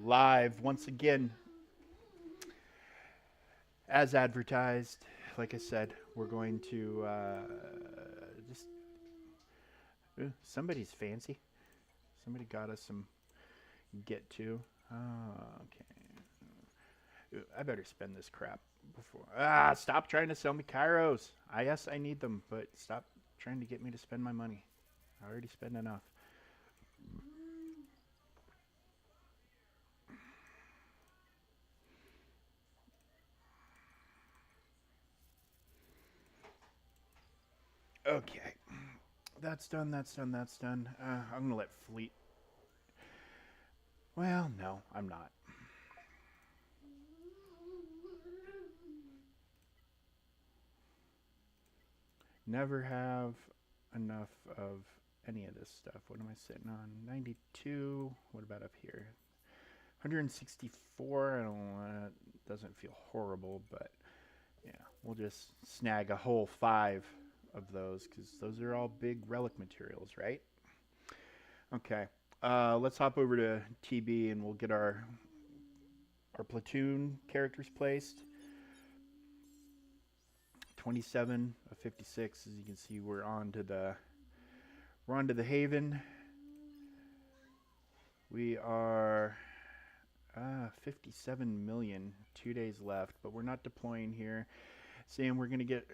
Live once again, as advertised. Like I said, we're going to just. Somebody's fancy. Somebody got us some get to. Okay. I better spend this crap before. Stop trying to sell me Kairos. Yes, I need them, but stop trying to get me to spend my money. I already spent enough. Okay. That's done, that's done, that's done. I'm going to let Fleet. Well, no, I'm not. Never have enough of any of this stuff. What am I sitting on? 92. What about up here? 164. I don't know. That doesn't feel horrible, but yeah, we'll just snag a whole 5 of those because those are all big relic materials, right? Okay. Let's hop over to TB and we'll get our platoon characters placed. 27 of 56. As you can see, we're on to the Haven. We are 57 million. 2 days left, but we're not deploying here. Saying we're gonna get.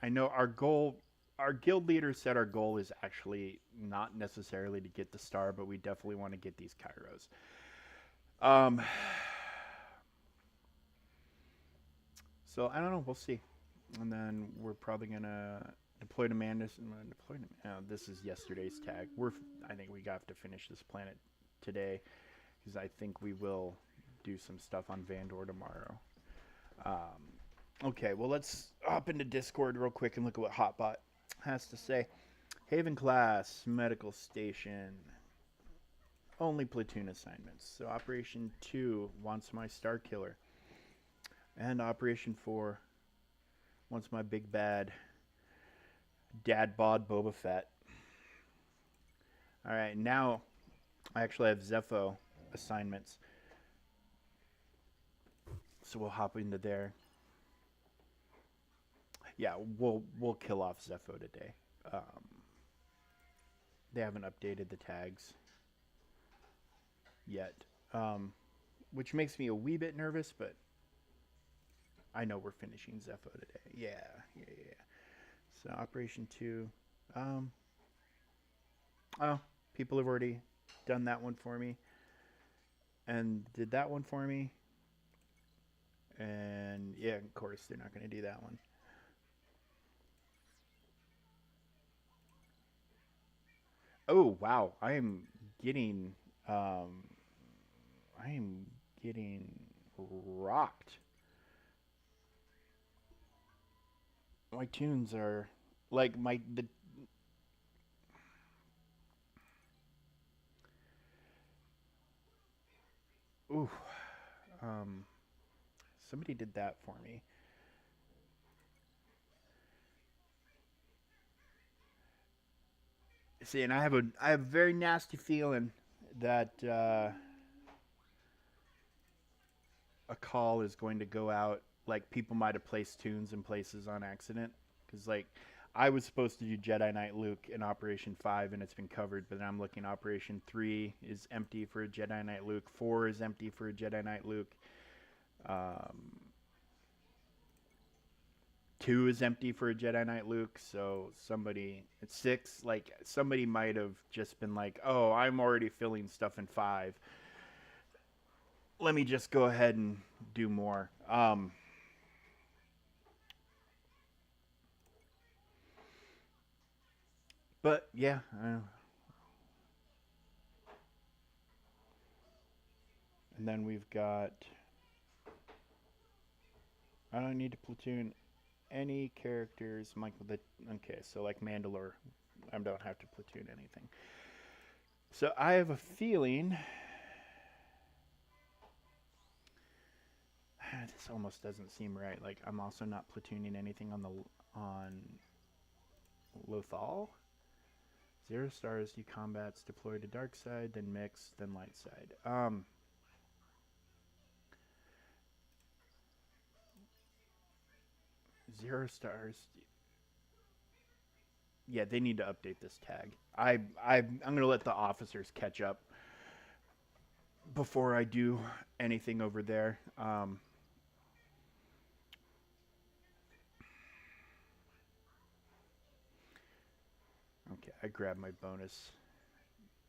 I know our goal. Our guild leader said our goal is actually not necessarily to get the star, but we definitely want to get these Kairos. Um, so I don't know. We'll see. And then we're probably gonna deploy to Mandus. This is yesterday's tag. I think we have to finish this planet today because I think we will do some stuff on Vandor tomorrow. Okay, well let's hop into Discord real quick and look at what Hotbot has to say. Haven class medical station. Only platoon assignments. So Operation 2 wants my Star Killer. And Operation 4 wants my big bad dad bod Boba Fett. Alright, now I actually have Zepho assignments. So we'll hop into there. Yeah, we'll kill off Zepho today. They haven't updated the tags yet, which makes me a wee bit nervous, but I know we're finishing Zepho today. Yeah. So Operation 2. Oh, people have already done that one for me and did that one for me. And yeah, of course, they're not going to do that one. Oh, wow. Getting um I am getting rocked. My tunes are like my the ooh um somebody did that for me. See, and I have a very nasty feeling that a call is going to go out. Like people might have placed tunes in places on accident because like I was supposed to do Jedi Knight Luke in Operation 5 and it's been covered, but then I'm looking Operation 3 is empty for a Jedi Knight Luke, 4 is empty for a Jedi Knight Luke, um, 2 is empty for a Jedi Knight Luke. So somebody at 6, like somebody might have just been like, oh, I'm already filling stuff in 5. Let me just go ahead and do more. But yeah, and then we've got. I don't need to platoon any characters. Michael, okay, so like Mandalore, I don't have to platoon anything. So I have a feeling. This almost doesn't seem right. Like I'm also not platooning anything on Lothal. 0 stars, you combats deploy to dark side, then mix, then light side. 0 stars. Yeah, they need to update this tag. I'm gonna let the officers catch up before I do anything over there. Okay, I grabbed my bonus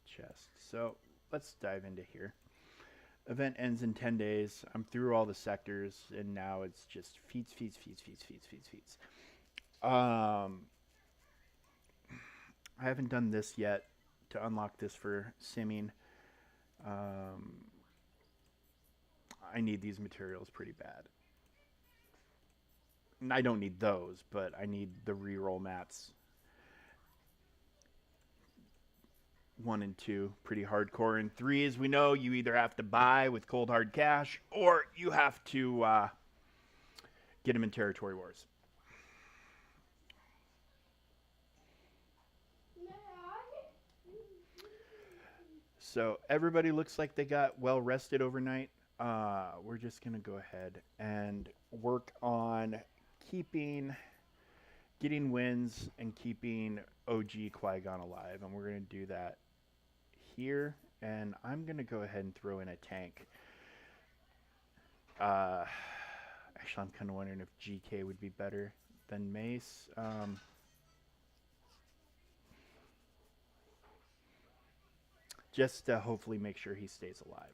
chest. So let's dive into here. Event ends in 10 days. I'm through all the sectors, and now it's just feats, feats, feats, feats, feats, feats, feats. I haven't done this yet to unlock this for simming. Um, I need these materials pretty bad. And I don't need those, but I need the reroll mats. 1 and 2, pretty hardcore. And 3, as we know, you either have to buy with cold hard cash or you have to get them in Territory Wars. So everybody looks like they got well rested overnight. We're just going to go ahead and work on getting wins and keeping OG Qui-Gon alive. And we're going to do that here. And I'm going to go ahead and throw in a tank. Actually, I'm kind of wondering if GK would be better than Mace. Just to hopefully make sure he stays alive.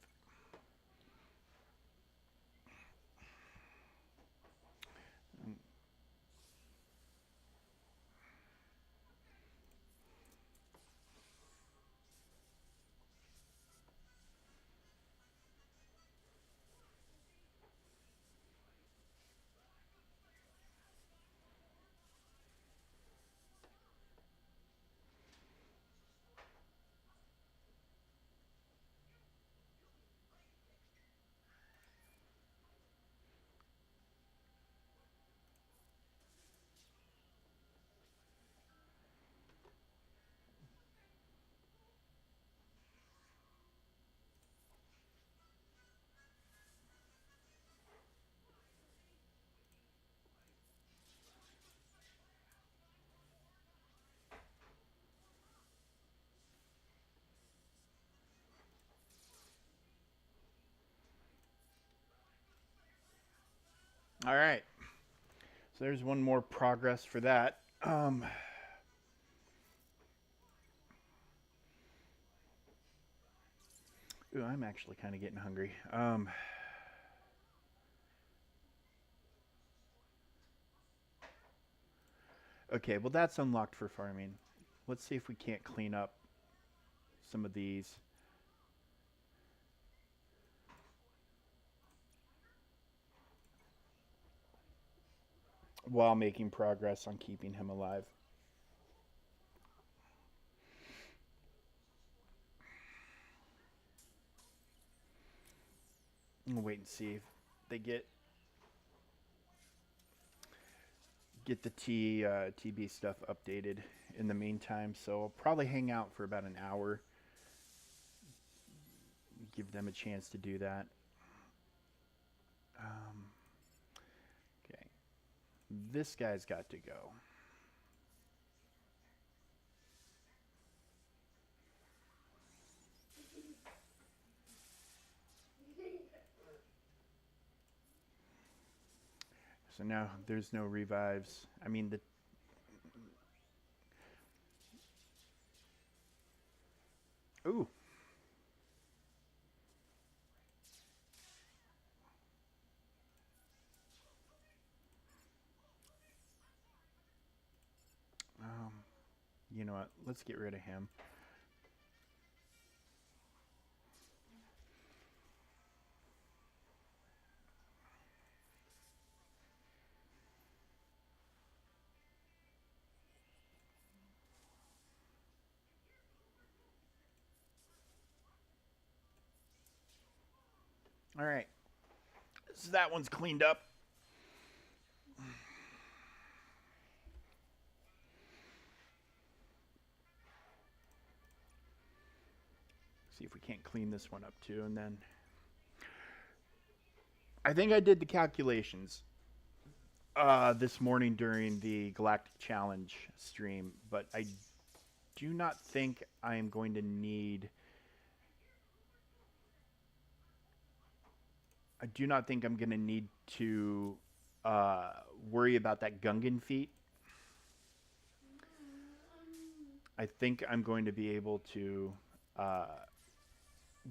All right. So there's one more progress for that. Ooh, I'm actually kind of getting hungry. Okay, well that's unlocked for farming. Let's see if we can't clean up some of these. While making progress on keeping him alive. We'll wait and see if they get the TB stuff updated in the meantime. So I'll probably hang out for about an hour. Give them a chance to do that. Okay. This guy's got to go. So now there's no revives. I mean, the ooh. You know what? Let's get rid of him. All right. So that one's cleaned up. See if we can't clean this one up too, and then I think I did the calculations. this morning during the Galactic Challenge stream, but I do not think I am going to need. I do not think I'm going to need to uh, worry about that Gungan feat. I think I'm going to be able to uh,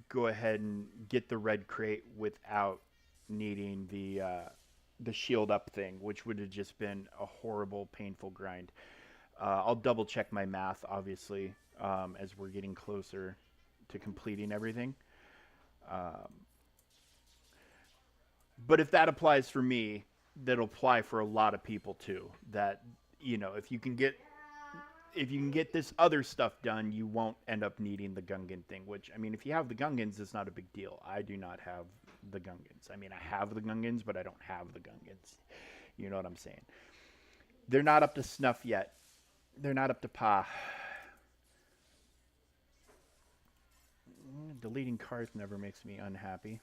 go ahead and get the red crate without needing the shield up thing, which would have just been a horrible, painful grind. I'll double check my math, obviously, as we're getting closer to completing everything. Um, but if that applies for me, that'll apply for a lot of people too. That if you can get this other stuff done, you won't end up needing the Gungan thing. Which I mean, if you have the Gungans, it's not a big deal. I do not have the Gungans. I mean, I have the Gungans, but I don't have the Gungans. You know what I'm saying? They're not up to snuff yet. They're not up to pa. Deleting cards never makes me unhappy.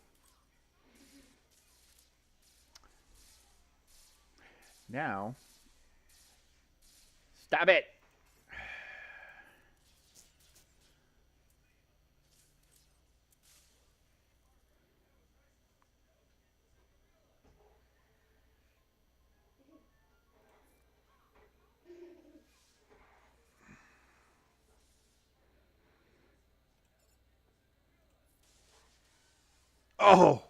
Now, stop it! Oh!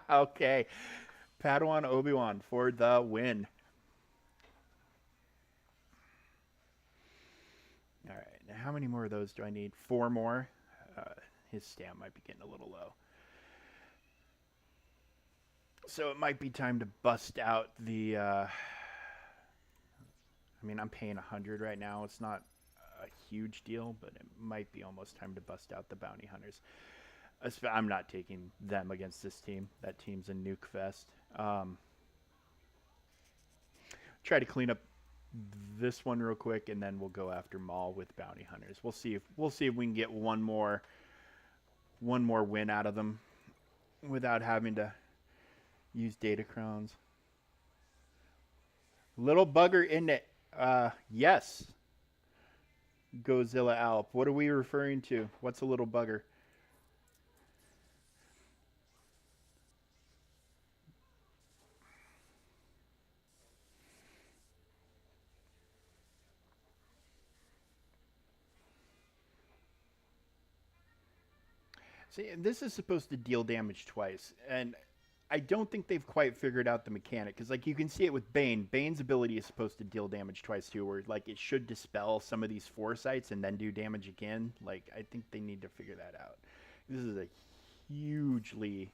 Okay. Padawan Obi-Wan for the win. All right. Now, how many more of those do I need? 4 more. Uh, his stamp might be getting a little low. So it might be time to bust out the. I mean, I'm paying 100 right now. It's not a huge deal, but it might be almost time to bust out the bounty hunters. I'm not taking them against this team. That team's a nuke fest. Try to clean up this one real quick, and then we'll go after Maul with bounty hunters. We'll see if we can get one more win out of them without having to use data crowns. Little bugger in it. Yes. Godzilla Alp. What are we referring to? What's a little bugger? See, this is supposed to deal damage twice, and I don't think they've quite figured out the mechanic because, like, you can see it with Bane. Bane's ability is supposed to deal damage twice too, where like it should dispel some of these foresights and then do damage again. Like, I think they need to figure that out. This is a hugely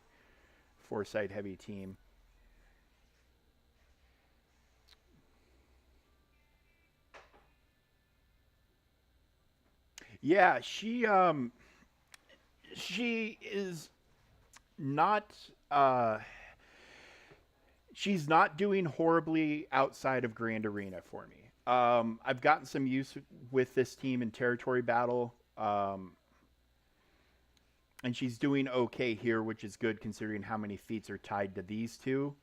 foresight heavy team. Yeah, she is not uh she's not doing horribly outside of Grand Arena for me. I've gotten some use with this team in territory battle, and she's doing okay here, which is good considering how many feats are tied to these two,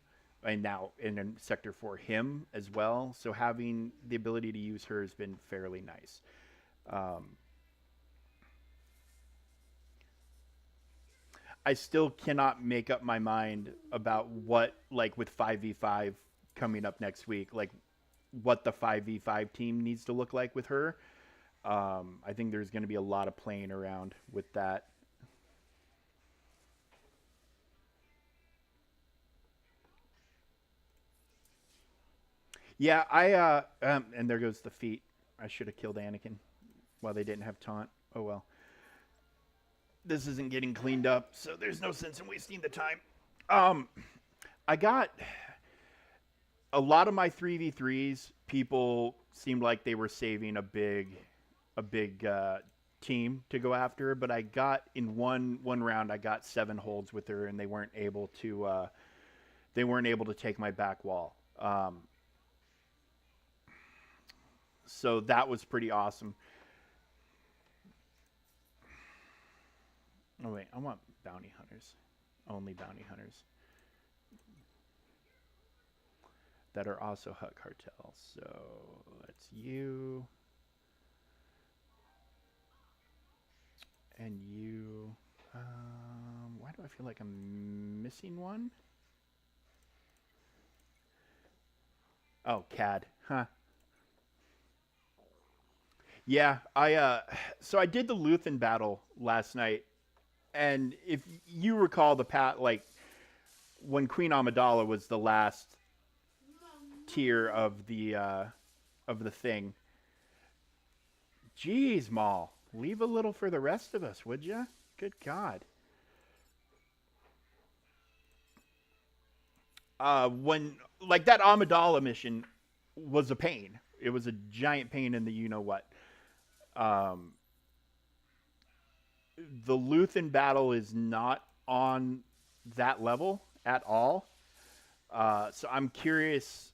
and now in Sector 4 him as well. So having the ability to use her has been fairly nice. Um, I still cannot make up my mind about what, like, with 5v5 coming up next week, like what the 5v5 team needs to look like with her. I think there's going to be a lot of playing around with that. Yeah, and there goes the feat. I should have killed Anakin while they didn't have taunt. Oh well. This isn't getting cleaned up, so there's no sense in wasting the time. Um, I got a lot of my 3v3s. People seemed like they were saving a big team to go after, but I got in one round. I got 7 holds with her, and they weren't able to take my back wall. So that was pretty awesome. Oh wait, I want bounty hunters. Only bounty hunters. that are also Hut Cartel. So that's you and you. Why do I feel like I'm missing one? Oh, CAD. Huh. Yeah, so I did the Luthen battle last night, and if you recall the like when Queen Amidala was the last tier of the thing. Jeez, Maul, leave a little for the rest of us, would ya? Good God. When like that Amidala mission was a pain. It was a giant pain in the you know what. Um, the Luthen battle is not on that level at all. So I'm curious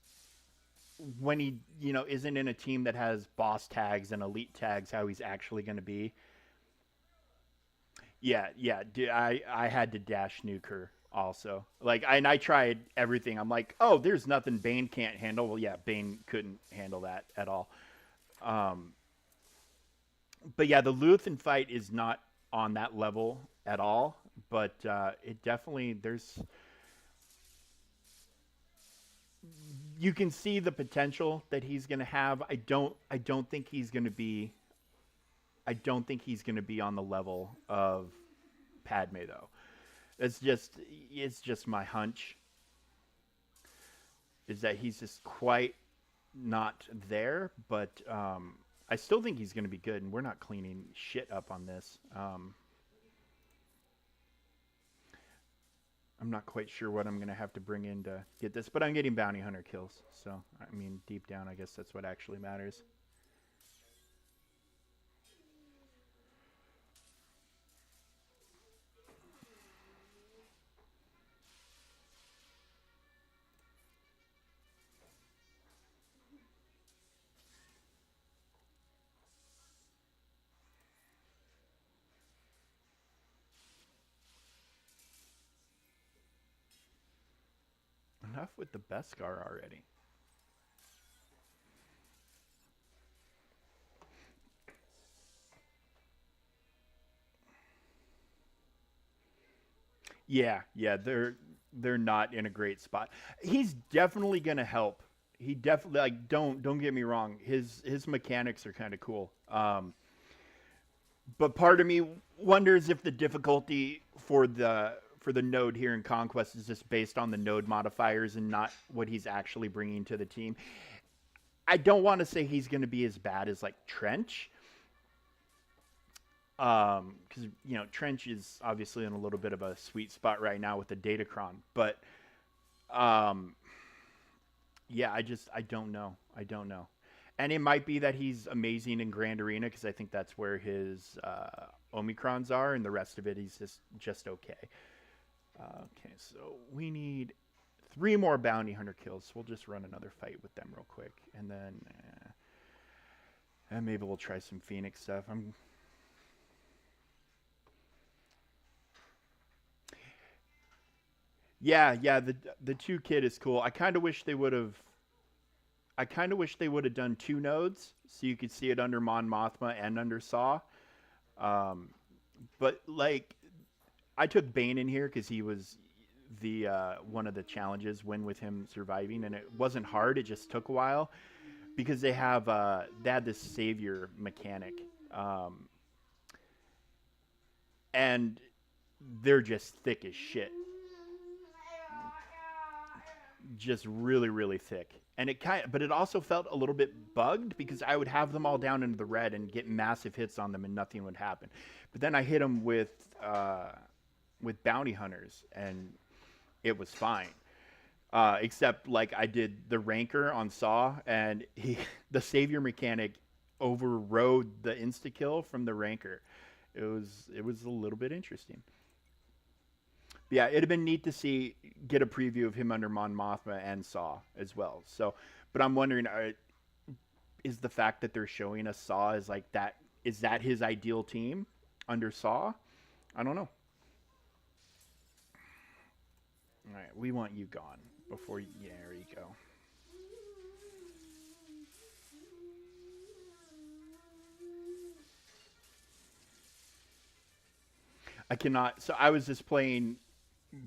when he, isn't in a team that has boss tags and elite tags, how he's actually going to be. Yeah, yeah. I had to dash nuke her also. Like, and I tried everything. I'm like, oh, there's nothing Bane can't handle. Well, yeah, Bane couldn't handle that at all. Um, but yeah, the Luthen fight is not on that level at all. But it definitely you can see the potential that he's going to have. I don't think he's going to be. I don't think he's going to be on the level of Padme though. It's just my hunch is that he's just quite not there, but I still think he's going to be good, and we're not cleaning shit up on this. I'm not quite sure what I'm going to have to bring in to get this, but I'm getting bounty hunter kills. So, I mean, deep down, I guess that's what actually matters. Enough with the Beskar already. Yeah, yeah, they're not in a great spot. He's definitely going to help. He definitely like don't get me wrong. His mechanics are kind of cool. But part of me wonders if the difficulty for the node here in Conquest is just based on the node modifiers and not what he's actually bringing to the team. I don't want to say he's going to be as bad as like Trench, because Trench is obviously in a little bit of a sweet spot right now with the Datacron, but um, yeah, I don't know. I don't know. And it might be that he's amazing in Grand Arena because I think that's where his Omicrons are, and the rest of it he's just okay. Okay, so we need 3 more bounty hunter kills. We'll just run another fight with them real quick, and then and maybe we'll try some Phoenix stuff. Yeah. The 2 kit is cool. I kind of wish they would have done 2 nodes so you could see it under Mon Mothma and under Saw. Um, but like, I took Bane in here because he was the one of the challenges win with him surviving, and it wasn't hard. It just took a while because they had this savior mechanic, um, and they're just thick as shit, just really really thick. And but it also felt a little bit bugged because I would have them all down into the red and get massive hits on them and nothing would happen. But then I hit them with bounty hunters and it was fine. Except like I did the ranker on Saw and the savior mechanic overrode the insta kill from the ranker. It was a little bit interesting. Yeah, it'd have been neat to get a preview of him under Mon Mothma and Saw as well. So, but I'm wondering, is the fact that they're showing us Saw as like that? Is that his ideal team under Saw? I don't know. All right, we want you gone before. Yeah, there you go. I cannot. So I was just playing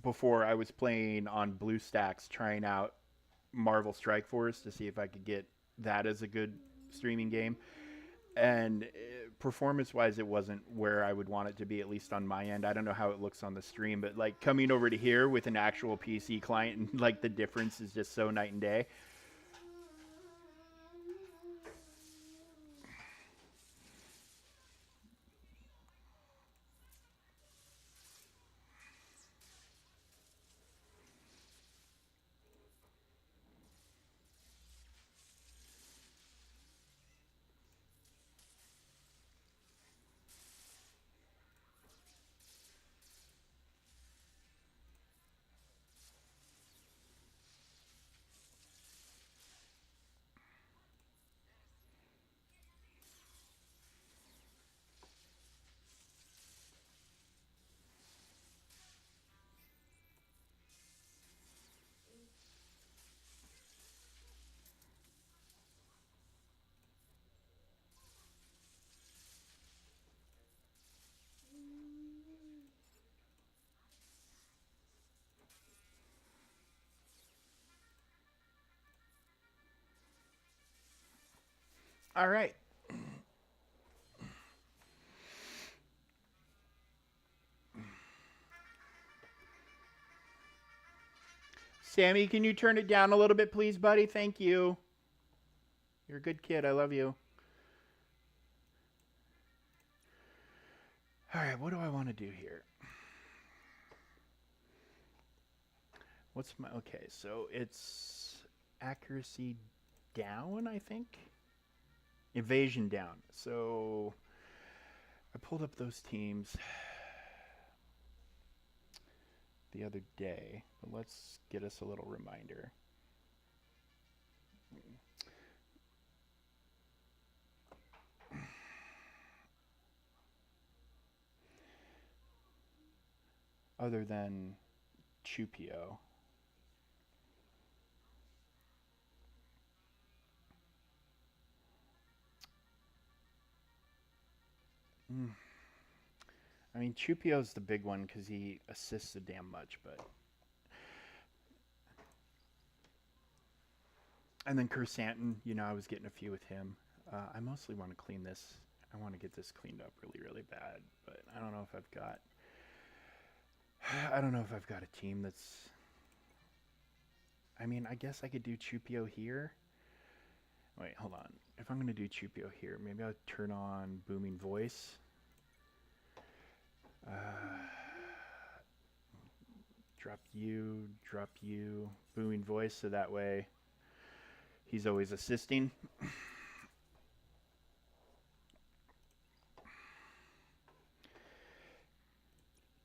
before. I was playing on BlueStacks, trying out Marvel Strike Force to see if I could get that as a good streaming game. And performance wise, it wasn't where I would want it to be, at least on my end. I don't know how it looks on the stream, but like coming over to here with an actual PC client, and like the difference is just so night and day. All right. Sammy, can you turn it down a little bit, please, buddy? Thank you. You're a good kid. I love you. All right, what do I want to do here? What's my. Okay, so it's accuracy down, I think. Evasion down. So I pulled up those teams the other day, but let's get us a little reminder. Other than Chupio. I mean, Chupio's the big one because he assists so damn much, but. And then Kersantin, you know, I was getting a few with him. I mostly want to clean this. I want to get this cleaned up really, really bad, but I don't know if I've got. I don't know if I've got a team that's. I mean, I guess I could do Chupio here. Wait, hold on. If I'm going to do Chupio here, maybe I'll turn on Booming Voice. Drop you, Booming Voice, so that way he's always assisting.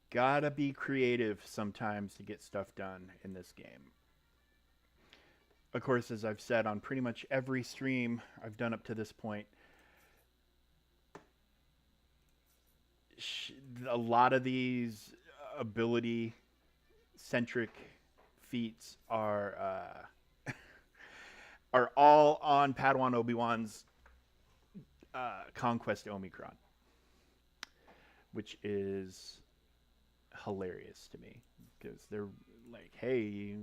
Gotta be creative sometimes to get stuff done in this game. Of course, as I've said on pretty much every stream I've done up to this point, a lot of these ability centric feats are are all on Padawan Obi-Wan's Conquest Omicron, which is hilarious to me because they're like, hey, you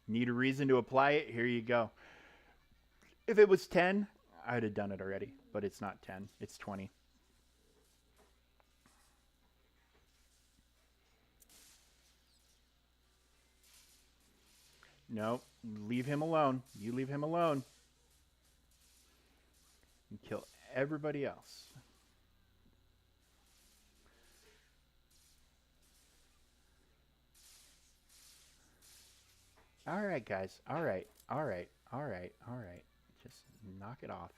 need a reason to apply it, here you go. If it was 10, I'd have done it already, but it's not 10, it's 20. No, leave him alone. You leave him alone. And kill everybody else. All right, guys. All right. All right. All right. All right. Just knock it off.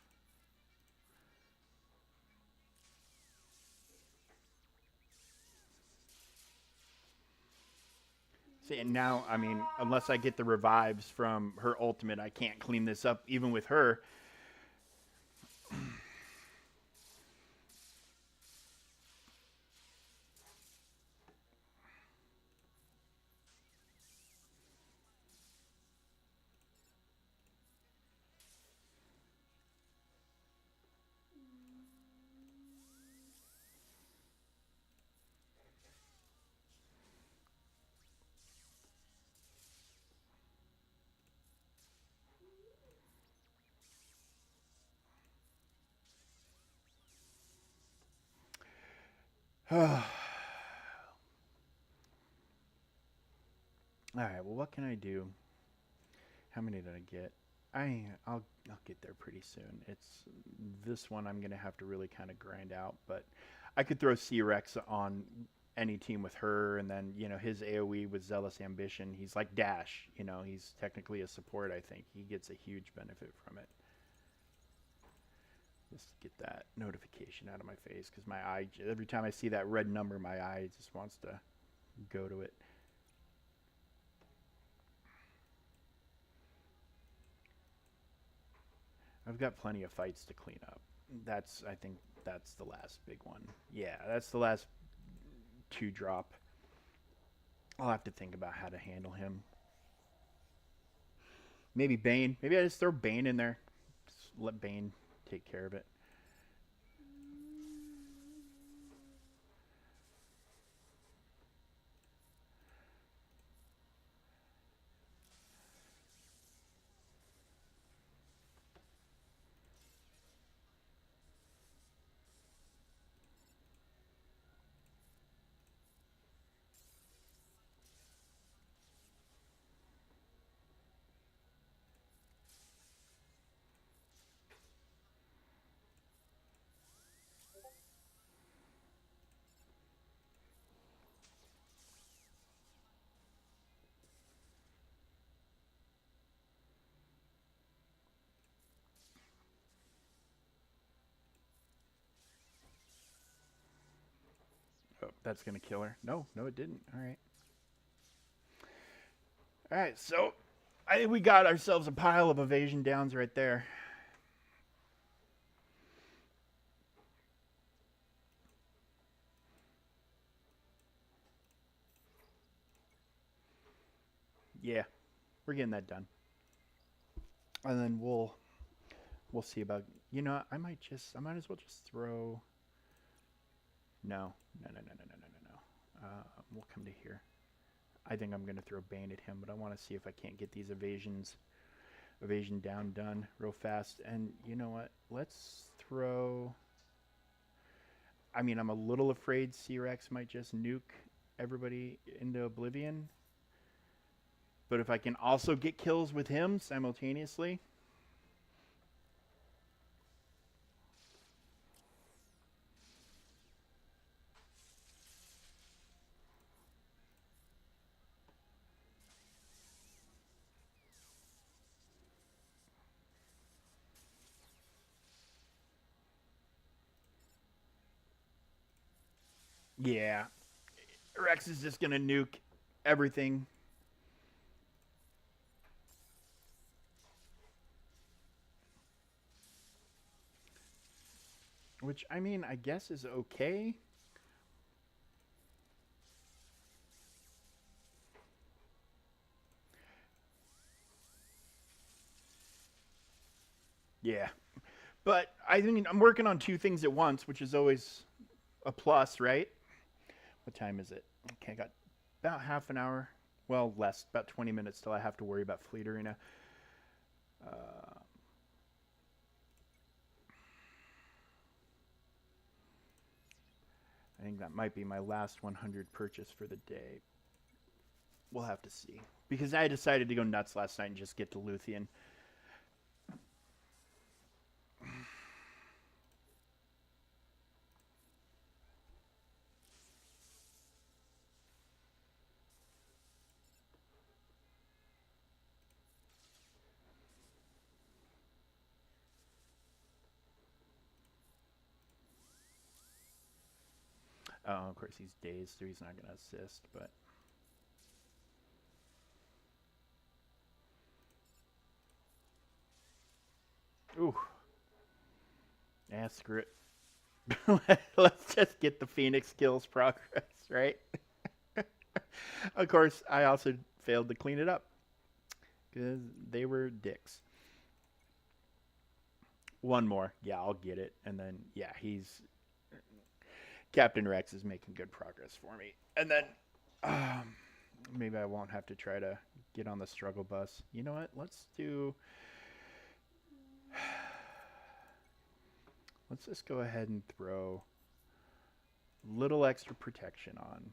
See, and now, I mean, unless I get the revives from her ultimate, I can't clean this up even with her. All right. Well, what can I do? How many did I get? I'll get there pretty soon. It's this one I'm gonna have to really kind of grind out, but I could throw C-Rex on any team with her, and then his AOE with Zealous Ambition. He's like Dash. He's technically a support. I think he gets a huge benefit from it. Just get that notification out of my face because my eye, every time I see that red number, my eye just wants to go to it. I've got plenty of fights to clean up. I think that's the last big one. Yeah, that's the last 2-drop. I'll have to think about how to handle him. Maybe Bane. Maybe I just throw Bane in there. Just let Bane take care of it. Oh, that's going to kill her. No, it didn't. All right. All right, so I think we got ourselves a pile of evasion downs right there. Yeah, we're getting that done. And then we'll see about I might as well just throw no. We'll come to here. I think I'm gonna throw Bane at him, but I want to see if I can't get these evasion down done real fast. And you know what? Let's throw. I mean, I'm a little afraid C-Rex might just nuke everybody into oblivion. But if I can also get kills with him simultaneously. Yeah. Rex is just going to nuke everything. Which, I mean, I guess is okay. Yeah. But I mean, I'm working on 2 things at once, which is always a plus, right? What time is it? Okay, I got about half an hour. Well, less, about 20 minutes till I have to worry about Fleet Arena. I think that might be my last 100 purchase for the day. We'll have to see. Because I decided to go nuts last night and just get to Luthien. Of course, he's dazed, so he's not going to assist, but... Ooh. Yeah, screw it. Let's just get the Phoenix kills progress, right? Of course, I also failed to clean it up because they were dicks. One more. Yeah, I'll get it. And then, yeah, Captain Rex is making good progress for me. And then maybe I won't have to try to get on the struggle bus. You know what? Let's just go ahead and throw Little extra protection on.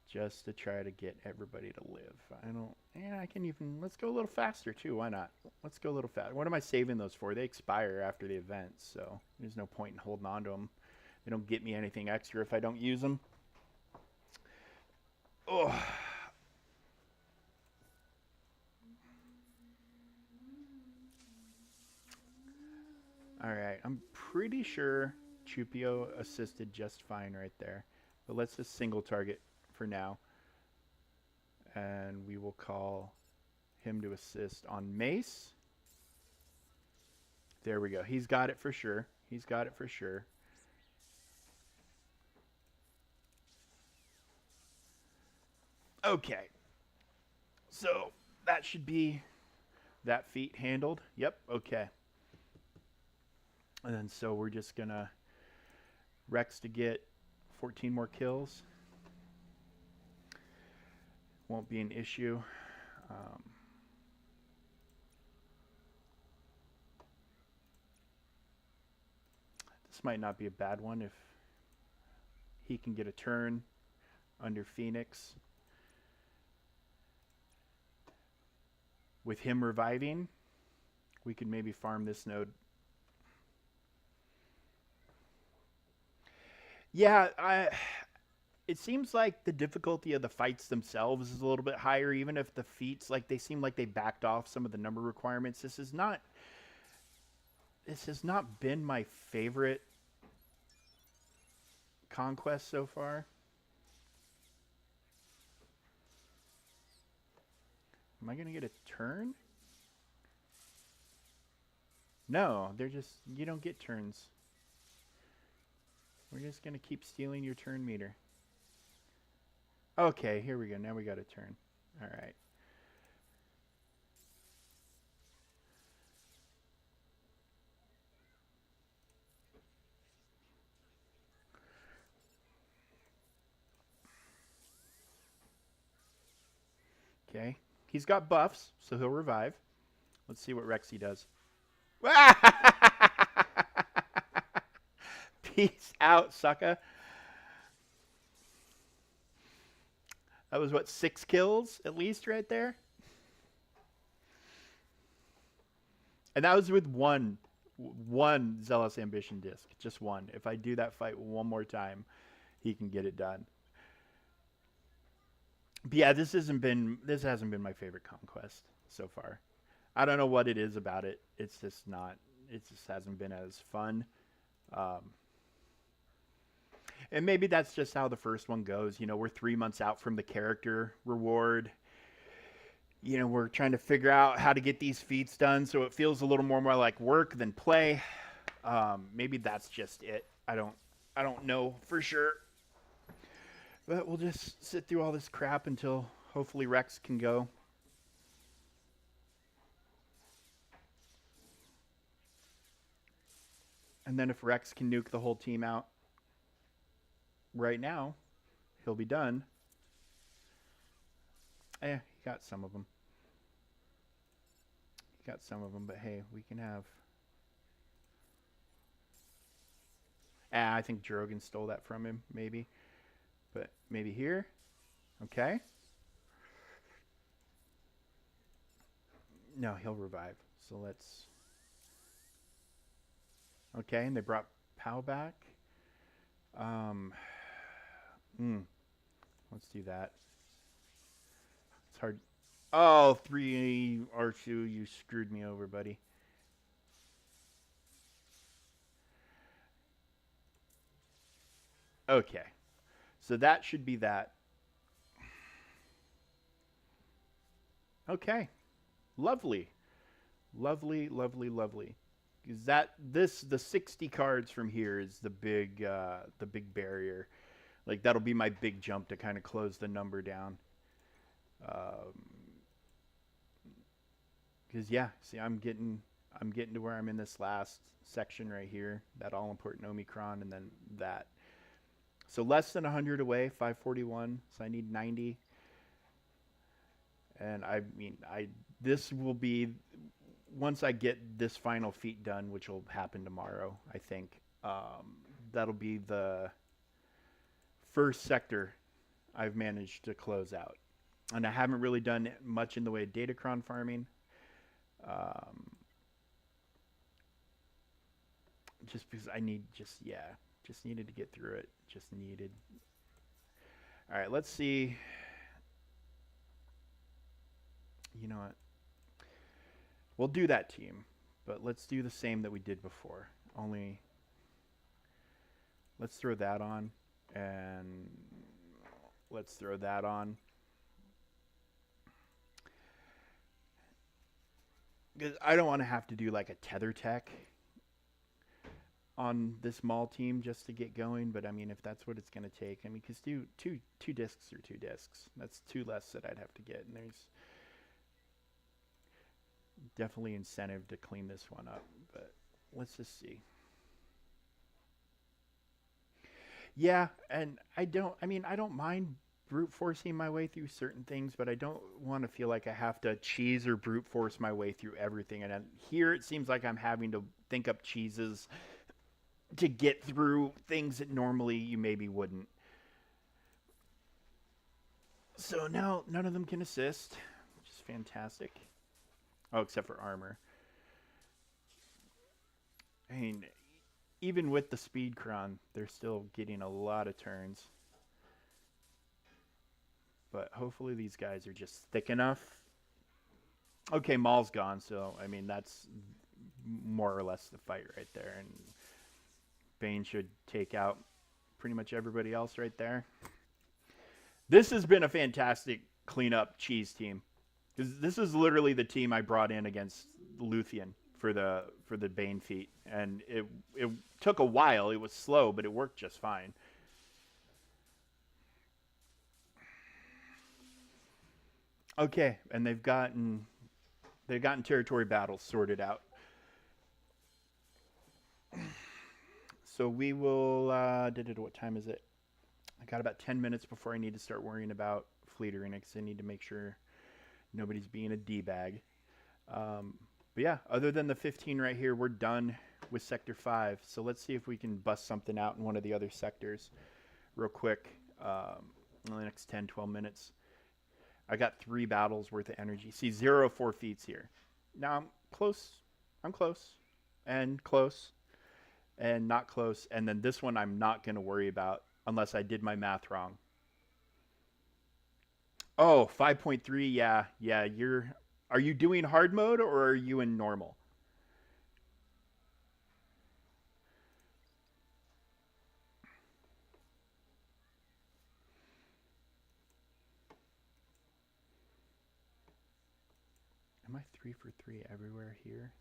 Just to try to get everybody to live. I don't. Yeah, I can even. Let's go a little faster too. Why not? Let's go a little faster. What am I saving those for? They expire after the event, so there's no point in holding on to them. They don't get me anything extra if I don't use them. Oh. All right. I'm pretty sure Chupio assisted just fine right there, but let's just single target for now, and we will call him to assist on Mace. There we go. He's got it for sure. He's got it for sure. Okay. So that should be that feat handled. Yep. Okay. And then so we're just going to Rex to get 14 more kills. Won't be an issue. This might not be a bad one if he can get a turn under Phoenix. With him reviving, we could maybe farm this node. Yeah, it seems like the difficulty of the fights themselves is a little bit higher, even if the feats, like, they seem like they backed off some of the number requirements. This has not been my favorite conquest so far. Am I going to get a turn? No, they're just, you don't get turns. We're just going to keep stealing your turn meter. Okay, here we go. Now we got a turn. All right. Okay. He's got buffs, so he'll revive. Let's see what Rexy does. Peace out, sucker. That was, what, 6 kills at least right there? And that was with one Zealous Ambition disc. Just one. If I do that fight one more time, he can get it done. But yeah, this hasn't been my favorite conquest so far. I don't know what it is about it. It's just not. It just hasn't been as fun. And maybe that's just how the first one goes. You know, we're 3 months out from the character reward. You know, we're trying to figure out how to get these feats done, so it feels a little more like work than play. Maybe that's just it. I don't know for sure. But we'll just sit through all this crap until hopefully Rex can go. And then if Rex can nuke the whole team out right now, he'll be done. He got some of them. But hey, we can have... I think Drogon stole that from him, maybe. But maybe here. Okay. No, he'll revive. So let's... Okay, and they brought Pow back. Let's do that. It's hard. Oh, 3 R2, you screwed me over, buddy. Okay. So that should be that. Okay. Lovely. Lovely, lovely, lovely. Because the 60 cards from here is the big barrier. Like, that'll be my big jump to kind of close the number down. Because yeah, see, I'm getting to where I'm in this last section right here, that all important Omicron, and then that. So less than 100 away, 541. So I need 90. And I mean, this will be, once I get this final feat done, which will happen tomorrow, I think. That'll be the first sector I've managed to close out. And I haven't really done much in the way of datacron farming. Um, just because I need just needed to get through it. Just needed. All right, let's see. You know what? We'll do that team, but let's do the same that we did before. Only let's throw that on, and let's throw that on. Because I don't want to have to do like a tether tech on this mall team just to get going. But I mean, if that's what it's going to take, I mean, because two discs are 2 discs. That's 2 less that I'd have to get, and there's definitely incentive to clean this one up. But let's just see. Yeah, and I don't mind brute forcing my way through certain things, but I don't want to feel like I have to cheese or brute force my way through everything. And here it seems like I'm having to think up cheeses to get through things that normally you maybe wouldn't. So now none of them can assist, which is fantastic. Oh, except for armor. I mean, even with the speed cron, they're still getting a lot of turns. But hopefully these guys are just thick enough. Okay, Maul's gone, so I mean that's more or less the fight right there. And Bane should take out pretty much everybody else right there. This has been a fantastic cleanup cheese team. Because this is literally the team I brought in against Luthien for the Bane feat. And it took a while. It was slow, but it worked just fine. Okay, and they've gotten territory battles sorted out. So we will. What time is it? I got about 10 minutes before I need to start worrying about fleet arena because I need to make sure nobody's being a d-bag. But yeah, other than the 15 right here, we're done with Sector 5. So let's see if we can bust something out in one of the other sectors real quick in the next 10, 12 minutes. I got 3 battles worth of energy. See, 0 of 4 feats here. Now I'm close. I'm close. And close. And not close. And then this one I'm not going to worry about unless I did my math wrong. Oh, 5.3. Yeah. Yeah. Are you doing hard mode or are you in normal? Am I 3 for 3 everywhere here?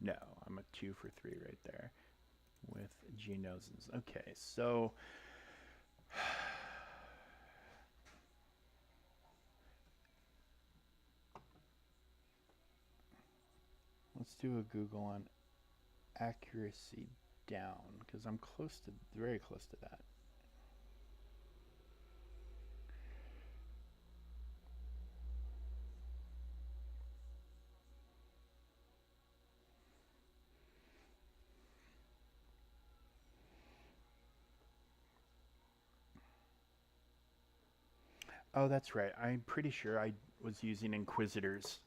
No, I'm a 2 for 3 right there with Genosins. Okay, so let's do a Google on accuracy down because I'm very close to that. Oh, that's right. I'm pretty sure I was using Inquisitors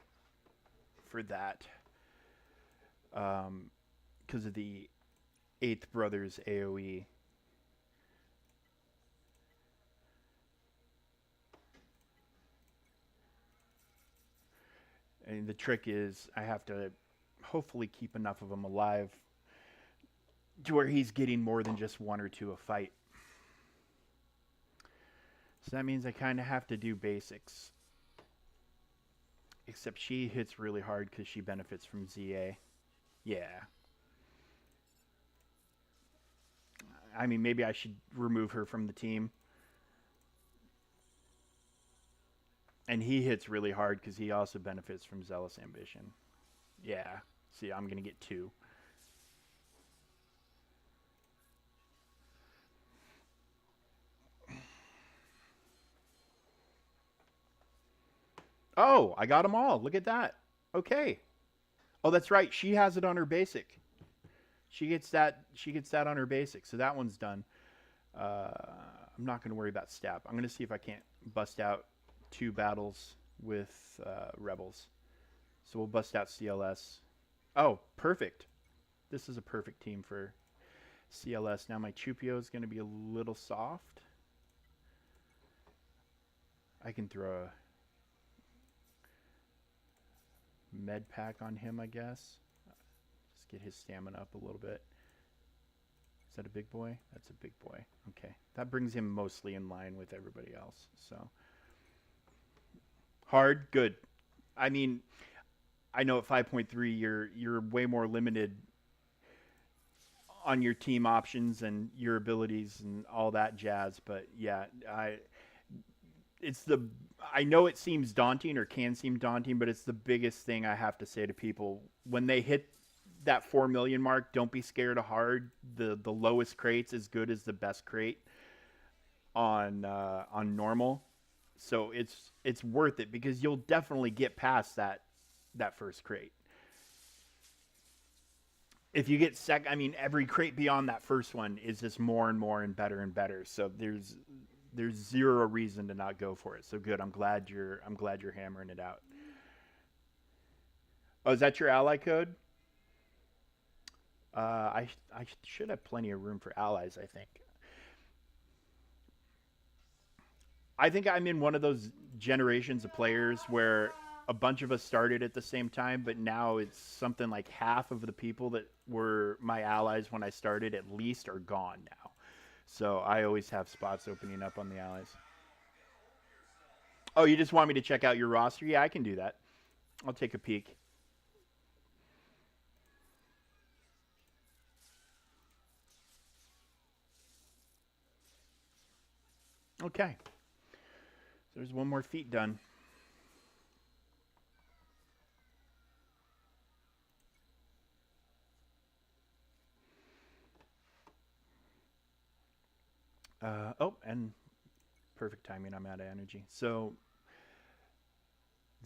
for that because of the Eighth Brothers AoE. And the trick is I have to hopefully keep enough of them alive to where he's getting more than just 1 or 2 a fight. So that means I kind of have to do basics. Except she hits really hard because she benefits from ZA. Yeah. I mean, maybe I should remove her from the team. And he hits really hard because he also benefits from Zealous Ambition. Yeah. See, I'm going to get 2. Oh, I got them all. Look at that. Okay. Oh, that's right. She has it on her basic. She gets that on her basic, so that one's done. Uh, I'm not going to worry about stab. I'm going to see if I can't bust out 2 battles with rebels. So we'll bust out CLS. Oh, perfect. This is a perfect team for CLS. Now my Chupio is going to be a little soft. I can throw a med pack on him, I guess. Just get his stamina up a little bit. Is that a big boy? That's a big boy. Okay. That brings him mostly in line with everybody else. So hard, good. I mean, I know at 5.3 you're way more limited on your team options and your abilities and all that jazz, but yeah, it's the I know it seems daunting or can seem daunting, but it's the biggest thing I have to say to people when they hit that 4 million mark. Don't be scared of hard. The lowest crate's as good as the best crate on normal, so it's worth it because you'll definitely get past that first crate. If you get I mean, every crate beyond that first one is just more and more and better. So there's zero reason to not go for it. So good. I'm glad you're hammering it out. Oh, is that your ally code? I should have plenty of room for allies. I think I'm in one of those generations of players where a bunch of us started at the same time, but now it's something like half of the people that were my allies when I started at least are gone now. So I always have spots opening up on the allies. Oh, you just want me to check out your roster? Yeah, I can do that. I'll take a peek. Okay. So there's one more feat done. Oh, and perfect timing. I'm out of energy. So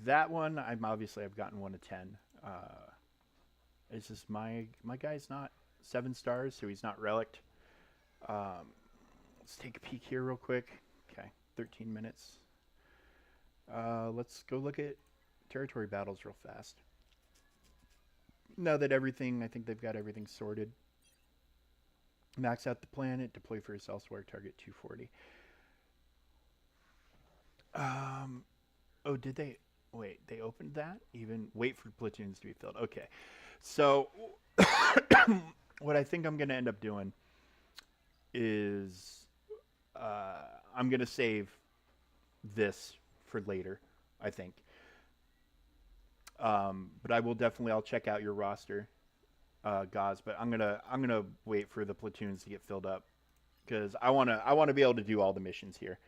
that one, I've gotten 1 of 10. It's just my guy's not 7 stars, so he's not relicked. Let's take a peek here real quick. Okay, 13 minutes. Let's go look at territory battles real fast. Now that I think they've got everything sorted. Max out the planet, deploy for his elsewhere, target 240. Oh, did they? Wait, they opened that? Even wait for platoons to be filled. Okay. So, what I think I'm going to end up doing is I'm going to save this for later, I think. But I will definitely, I'll check out your roster, Gaz. But I'm gonna wait for the platoons to get filled up because I wanna be able to do all the missions here.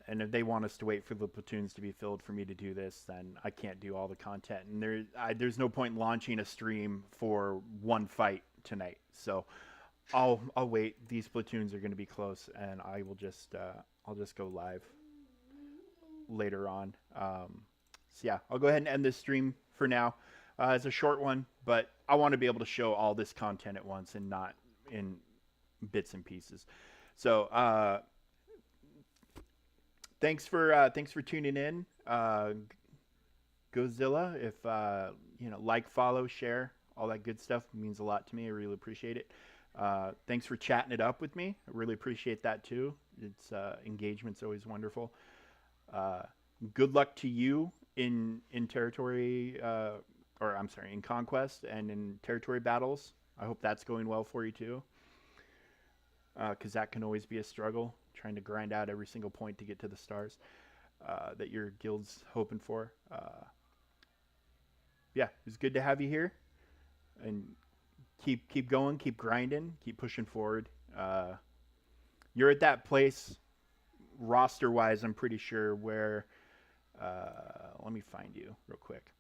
And if they want us to wait for the platoons to be filled for me to do this, then I can't do all the content. And there's no point launching a stream for one fight tonight. So I'll wait. These platoons are going to be close, and I'll just go live later on. So yeah, I'll go ahead and end this stream for now. It's a short one, but I want to be able to show all this content at once and not in bits and pieces. So thanks for tuning in, Godzilla. If like, follow, share, all that good stuff means a lot to me. I really appreciate it. Thanks for chatting it up with me. I really appreciate that too. It's engagement's always wonderful. Good luck to you in territory, or I'm sorry, in conquest and in territory battles. I hope that's going well for you too, because that can always be a struggle, trying to grind out every single point to get to the stars that your guild's hoping for. Yeah, it's good to have you here, and keep going, keep grinding, keep pushing forward. You're at that place roster wise, I'm pretty sure, where let me find you real quick.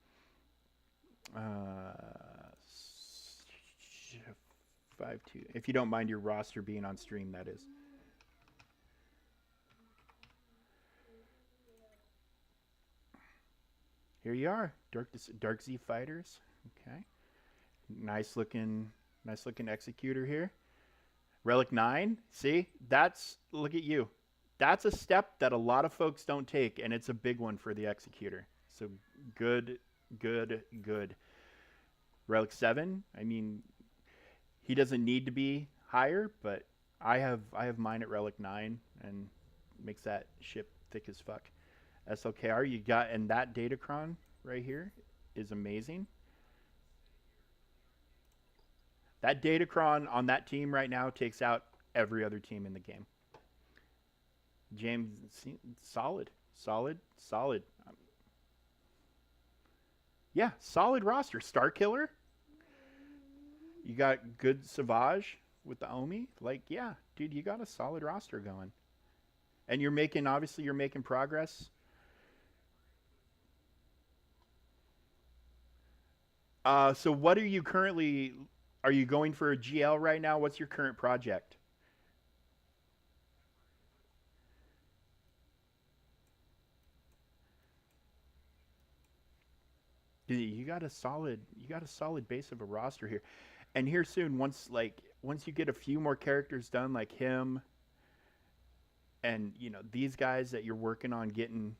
5-2. If you don't mind your roster being on stream, that is. Here you are, Dark Z Fighters. Okay, nice looking executor here. Relic 9. See, look at you. That's a step that a lot of folks don't take, and it's a big one for the executor. So good, good, good. Relic 7. I mean, he doesn't need to be higher, but I have mine at Relic 9, and makes that ship thick as fuck. SLKR you got, and that Datacron right here is amazing. That Datacron on that team right now takes out every other team in the game. James, solid. Yeah, solid roster. Star Killer. You got good Savage with the Omi. Like, yeah, dude, you got a solid roster going. And obviously you're making progress. So what are you currently, are you going for a GL right now? What's your current project? You got a solid base of a roster here. And here soon, once you get a few more characters done like him and these guys that you're working on getting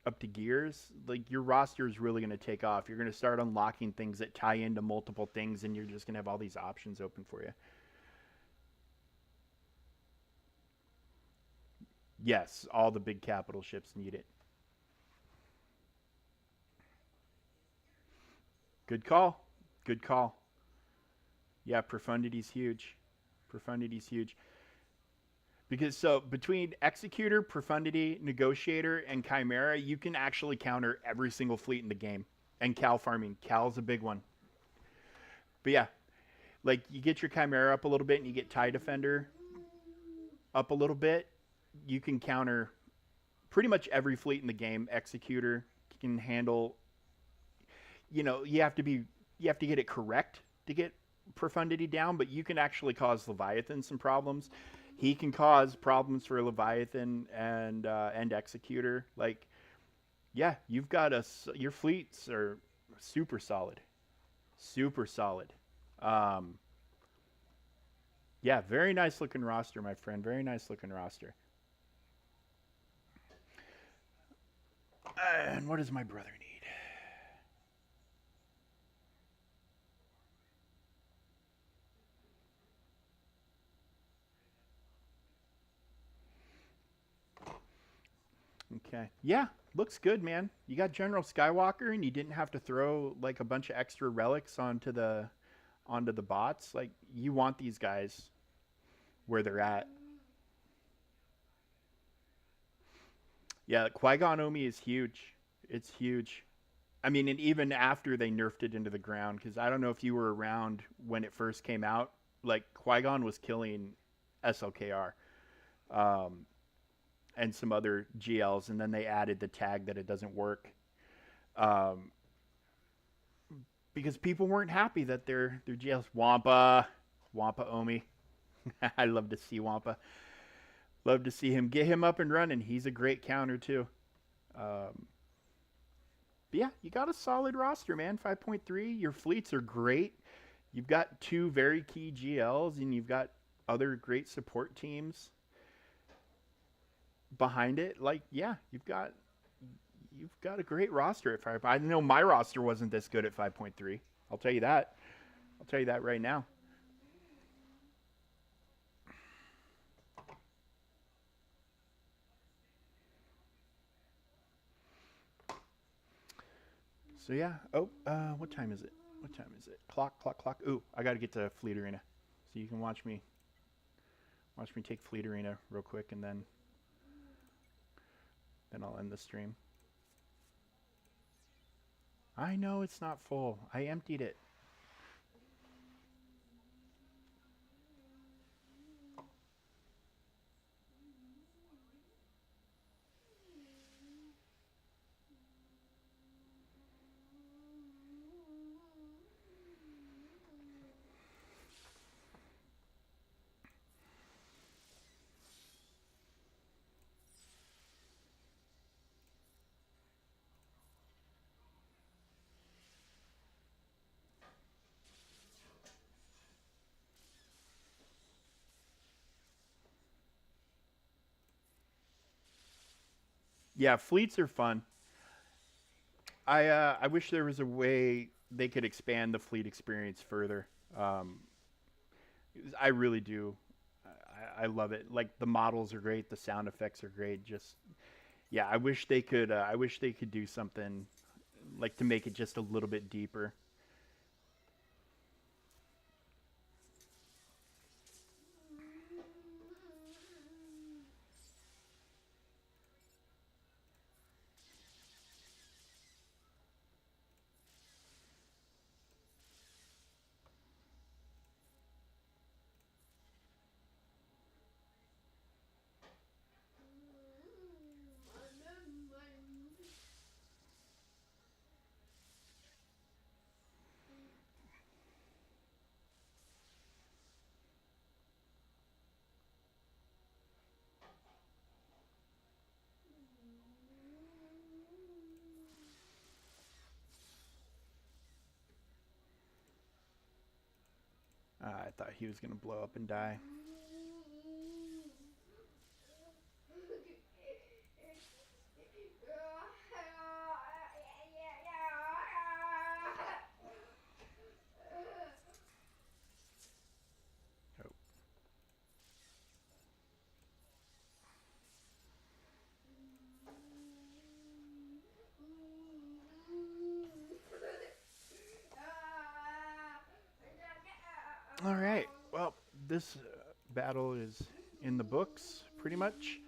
up to gears, like your roster is really going to take off. You're going to start unlocking things that tie into multiple things, and you're just going to have all these options open for you. Yes, all the big capital ships need it. Good call. Good call. Yeah, profundity's huge. Profundity's huge. Because so between Executor, Profundity, Negotiator, and Chimera, you can actually counter every single fleet in the game. And Cal farming. Cal's a big one. But yeah, like you get your Chimera up a little bit and you get TIE Defender up a little bit, you can counter pretty much every fleet in the game. Executor can handle, you have to get it correct to get Profundity down, but you can actually cause Leviathan some problems. He can cause problems for Leviathan and Executor. Like, yeah, your fleets are super solid, super solid. Yeah, very nice looking roster, my friend. Very nice looking roster. And what does my brother need? Okay. Yeah, looks good, man. You got General Skywalker, and you didn't have to throw like a bunch of extra relics onto the bots. Like, you want these guys where they're at. Yeah, Qui-Gon Omi is huge. It's huge. I mean, and even after they nerfed it into the ground, because I don't know if you were around when it first came out, like Qui-Gon was killing SLKR. And some other GLs, and then they added the tag that it doesn't work, because people weren't happy that their GLs Wampa Omi. I love to see Wampa. Love to see him, get him up and running. He's a great counter too. But yeah, you got a solid roster, man. 5.3. Your fleets are great. You've got two very key GLs, and you've got other great support teams behind it. Like, yeah, you've got a great roster at 5. I know my roster wasn't this good at 5.3. I'll tell you that. I'll tell you that right now. So yeah. Oh, what time is it? What time is it? Clock. Ooh, I got to get to Fleet Arena, so you can watch me take Fleet Arena real quick, and then I'll end the stream. I know it's not full. I emptied it. Yeah, fleets are fun. I wish there was a way they could expand the fleet experience further. Um, I really do. I love it. Like the models are great, the sound effects are great. Just yeah, I wish they could. I wish they could do something like to make it just a little bit deeper. I thought he was gonna blow up and die. Oh. All right. Well, this battle is in the books pretty much.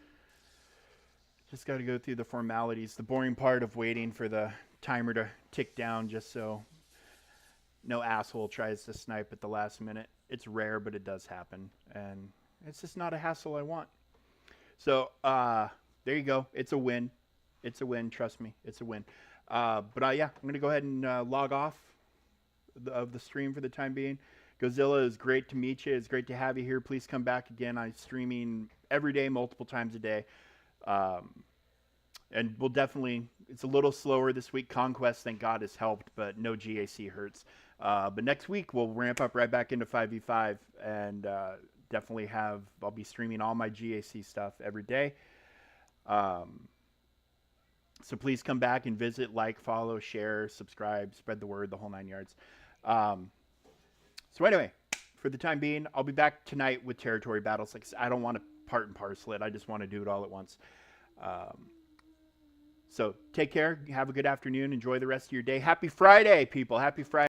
Just got to go through the formalities, the boring part of waiting for the timer to tick down just so no asshole tries to snipe at the last minute. It's rare, but it does happen. And it's just not a hassle I want. So there you go. It's a win. It's a win. Trust me. It's a win. But yeah, I'm going to go ahead and log off of the stream for the time being. Godzilla, is great to meet you. It's great to have you here. Please come back again. I'm streaming every day, multiple times a day. And we'll definitely, it's a little slower this week. Conquest, thank God, has helped, but no GAC hurts. But next week, we'll ramp up right back into 5v5 and definitely I'll be streaming all my GAC stuff every day. So please come back and visit, like, follow, share, subscribe, spread the word, the whole 9 yards. So anyway, for the time being, I'll be back tonight with territory battles. Like I don't want to part and parcel it. I just want to do it all at once. So take care. Have a good afternoon. Enjoy the rest of your day. Happy Friday, people. Happy Friday.